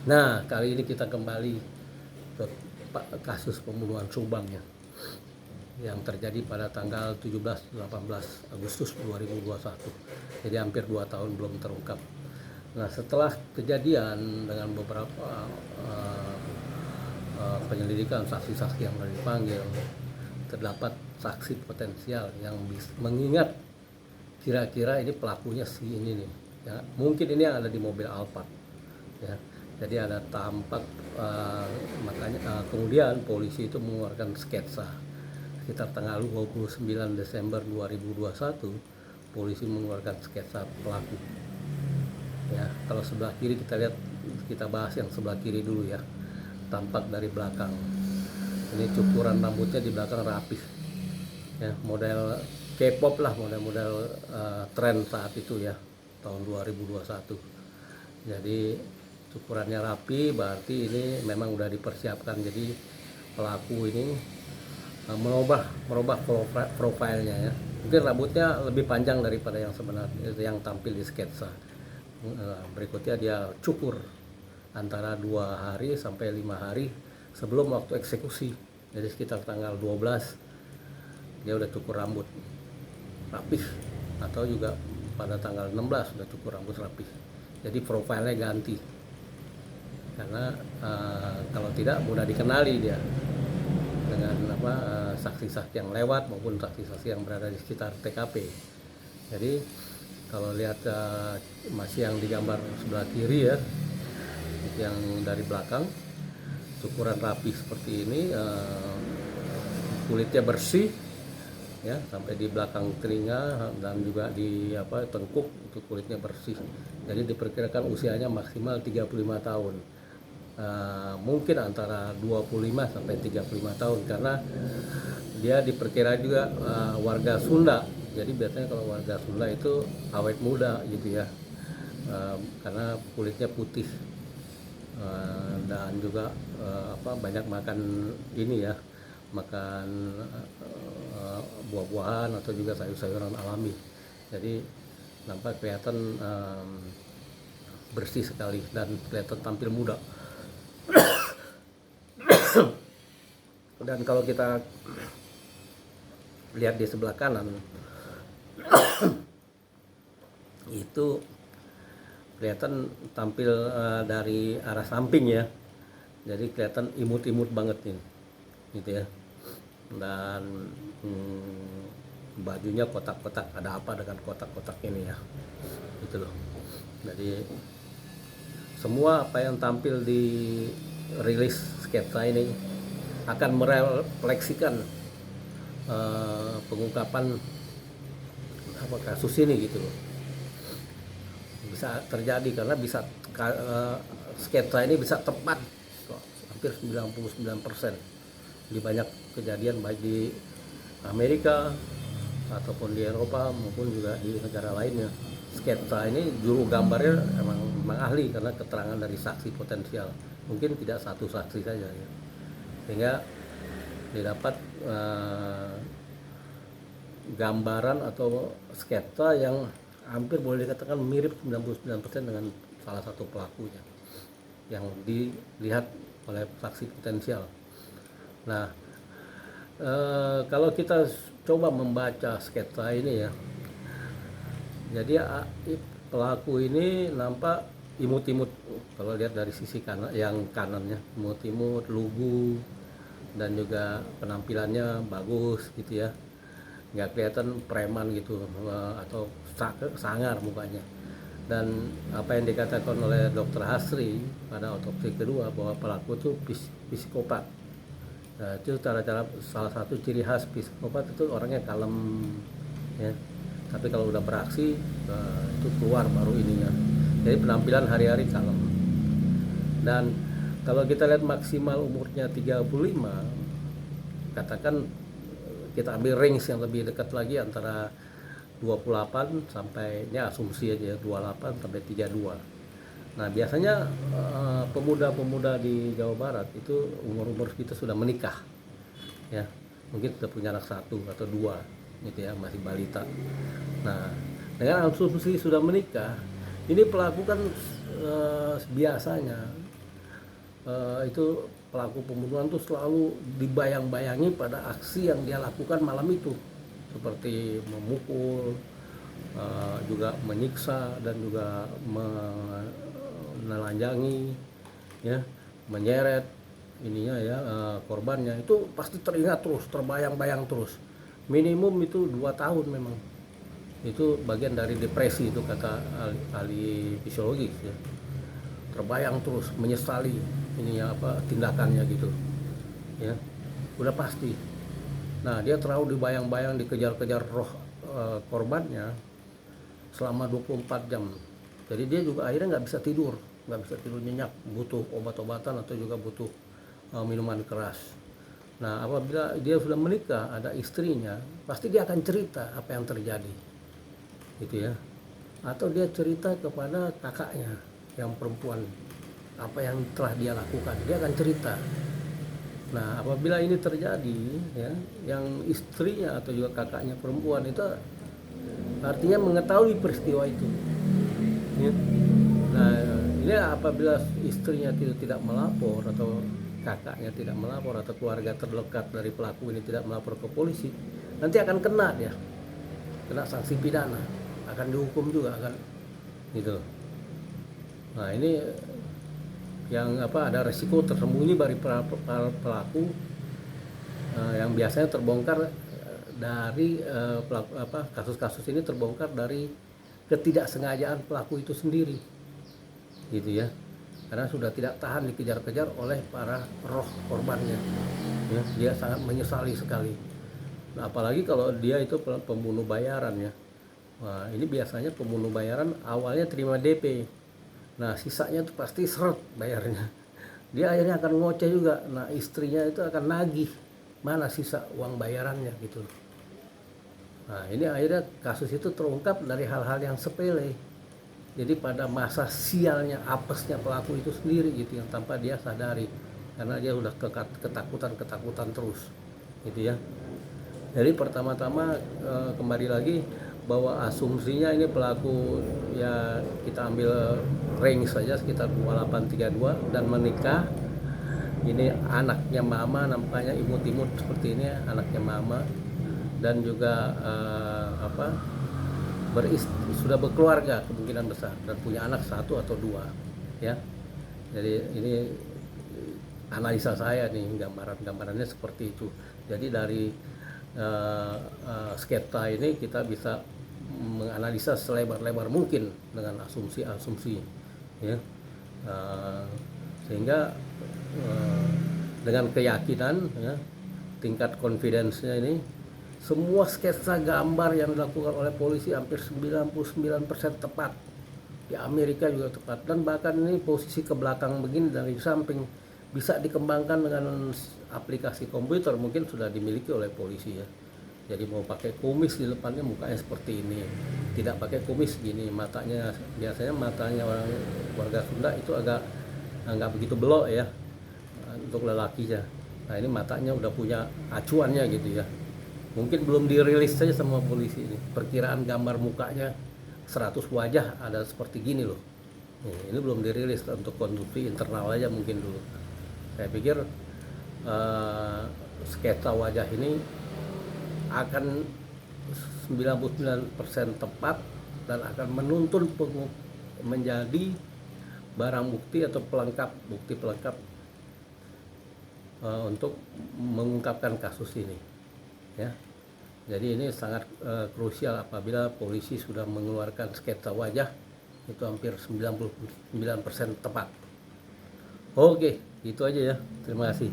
Nah, kali ini kita kembali ke kasus pembunuhan Subang ya, yang terjadi pada tanggal 17-18 Agustus 2021. Jadi hampir 2 tahun belum terungkap. Nah, setelah kejadian dengan beberapa penyelidikan saksi-saksi yang dipanggil, terdapat saksi potensial yang mengingat kira-kira ini pelakunya si ini nih. Ya, mungkin ini yang ada di mobil Alphard. Ya, jadi ada tampak makanya kemudian polisi itu mengeluarkan sketsa sekitar tanggal 29 Desember 2021. Polisi mengeluarkan sketsa pelaku. Ya, kalau sebelah kiri kita bahas yang sebelah kiri dulu ya, tampak dari belakang ini cukuran rambutnya di belakang rapih ya, model K-pop lah, model tren saat itu ya, tahun 2021. Jadi cukurannya rapi, berarti ini memang udah dipersiapkan. Jadi pelaku ini merubah profilnya ya. Mungkin rambutnya lebih panjang daripada yang sebenarnya yang tampil di sketsa. Berikutnya dia cukur antara 2 hari sampai 5 hari sebelum waktu eksekusi. Jadi sekitar tanggal 12 dia udah cukur rambut rapih, atau juga pada tanggal 16 udah cukur rambut rapih. Jadi profilnya ganti karena kalau tidak mudah dikenali dia dengan saksi-saksi yang lewat maupun saksi-saksi yang berada di sekitar TKP. Jadi kalau lihat masih yang digambar sebelah kiri ya, yang dari belakang cukuran rapi seperti ini, kulitnya bersih ya, sampai di belakang telinga dan juga di tengkuk itu kulitnya bersih. Jadi diperkirakan usianya maksimal 35 tahun. Mungkin antara 25 sampai 35 tahun karena dia diperkira juga warga Sunda. Jadi biasanya kalau warga Sunda itu awet muda gitu ya, karena kulitnya putih dan juga banyak makan ini ya, makan buah-buahan atau juga sayur-sayuran alami. Jadi nampak kelihatan bersih sekali dan kelihatan tampil muda. Dan kalau kita lihat di sebelah kanan itu kelihatan tampil dari arah samping ya, jadi kelihatan imut-imut banget nih gitu ya. Dan bajunya kotak-kotak, ada apa dengan kotak-kotak ini ya, gitu loh. Jadi semua apa yang tampil di rilis sketsa ini akan merefleksikan pengungkapan kasus ini gitu loh. Bisa terjadi karena bisa sketsa ini bisa tepat hampir 99% di banyak kejadian, baik di Amerika ataupun di Eropa maupun juga di negara lainnya. Sketsa ini juru gambarnya memang ahli karena keterangan dari saksi potensial, mungkin tidak satu saksi saja ya, sehingga didapat gambaran atau sketsa yang hampir boleh dikatakan mirip 99% dengan salah satu pelakunya yang dilihat oleh saksi potensial. Nah, kalau kita coba membaca sketsa ini ya, jadi pelaku ini nampak imut-imut kalau lihat dari sisi kanan, yang kanannya imut-imut, lugu, dan juga penampilannya bagus gitu ya, nggak kelihatan preman gitu atau sangar mukanya. Dan apa yang dikatakan oleh Dr. Hasri pada otopsi kedua bahwa pelaku itu psikopat. Nah, itu cara-cara salah satu ciri khas psikopat itu orangnya kalem ya, tapi kalau udah beraksi itu keluar baru ininya. Jadi penampilan hari-hari kalem. Dan kalau kita lihat maksimal umurnya 35, katakan kita ambil range yang lebih dekat lagi antara 28 sampai, ya asumsi aja 28 sampai 32. Nah, biasanya pemuda-pemuda di Jawa Barat itu umur-umur kita sudah menikah ya, mungkin sudah punya anak 1 atau 2 gitu ya, masih balita. Nah, dengan asumsi sudah menikah, ini pelaku kan biasanya itu pelaku pembunuhan tuh selalu dibayang-bayangi pada aksi yang dia lakukan malam itu, seperti memukul, juga menyiksa dan juga menelanjangi, ya, menyeret ininya ya, korbannya itu pasti teringat terus, terbayang-bayang terus. Minimum itu 2 tahun memang. Itu bagian dari depresi itu kata ahli fisiologi ya. Terbayang terus, menyesali ini apa tindakannya gitu. Ya. Udah pasti. Nah, dia terlalu dibayang-bayang, dikejar-kejar roh korbannya selama 24 jam. Jadi dia juga akhirnya nggak bisa tidur nyenyak, butuh obat-obatan atau juga butuh minuman keras. Nah, apabila dia sudah menikah, ada istrinya, pasti dia akan cerita apa yang terjadi, gitu ya. Atau dia cerita kepada kakaknya yang perempuan apa yang telah dia lakukan, dia akan cerita. Nah, apabila ini terjadi, ya, yang istrinya atau juga kakaknya perempuan itu artinya mengetahui peristiwa itu. Ya. Nah, ini apabila istrinya tidak melapor atau kakaknya tidak melapor atau keluarga terdekat dari pelaku ini tidak melapor ke polisi, nanti akan kena dia, kena sanksi pidana, akan dihukum juga kan, gitu. Nah, ini yang ada resiko tersembunyi dari pelaku yang biasanya terbongkar dari kasus-kasus ini terbongkar dari ketidaksengajaan pelaku itu sendiri, gitu ya, karena sudah tidak tahan dikejar-kejar oleh para roh korbannya, ya, dia sangat menyesali sekali. Nah, apalagi kalau dia itu pembunuh bayaran ya. Nah, ini biasanya pembunuh bayaran awalnya terima DP, nah sisanya itu pasti seret bayarnya, dia akhirnya akan ngoceh juga. Nah, istrinya itu akan nagih mana sisa uang bayarannya gitu. Nah, ini akhirnya kasus itu terungkap dari hal-hal yang sepele. Jadi pada masa sialnya, apesnya pelaku itu sendiri gitu, yang tanpa dia sadari, karena dia udah ketakutan terus, gitu ya. Jadi pertama-tama kembali lagi bahwa asumsinya ini pelaku ya, kita ambil range saja sekitar 28-32 dan menikah. Ini anaknya mama, nampaknya imut-imut seperti ini, anaknya mama, dan juga sudah berkeluarga kemungkinan besar dan punya anak 1 atau 2 ya. Jadi ini analisa saya nih, gambarannya seperti itu. Jadi dari sketsa ini kita bisa menganalisa selebar-lebar mungkin dengan asumsi-asumsi ya, sehingga dengan keyakinan ya, tingkat confidence-nya ini, semua sketsa gambar yang dilakukan oleh polisi hampir 99% tepat. Di Amerika juga tepat, dan bahkan ini posisi ke belakang begini dari samping bisa dikembangkan dengan aplikasi komputer, mungkin sudah dimiliki oleh polisi ya. Jadi mau pakai kumis di depannya mukanya seperti ini, tidak pakai kumis gini, matanya biasanya matanya warga Sunda itu agak nggak begitu belok ya untuk lelakinya. Nah, ini matanya udah punya acuannya gitu ya. Mungkin belum dirilis saja sama polisi ini. Perkiraan gambar mukanya 100 wajah ada seperti gini loh. Ini belum dirilis untuk konsumsi internal aja mungkin dulu. Saya pikir sketsa wajah ini akan 99% tepat dan akan menuntun menjadi barang bukti atau bukti pelengkap untuk mengungkapkan kasus ini ya. Jadi ini sangat krusial apabila polisi sudah mengeluarkan sketsa wajah, itu hampir 99% tepat. Oke, itu aja ya. Terima kasih.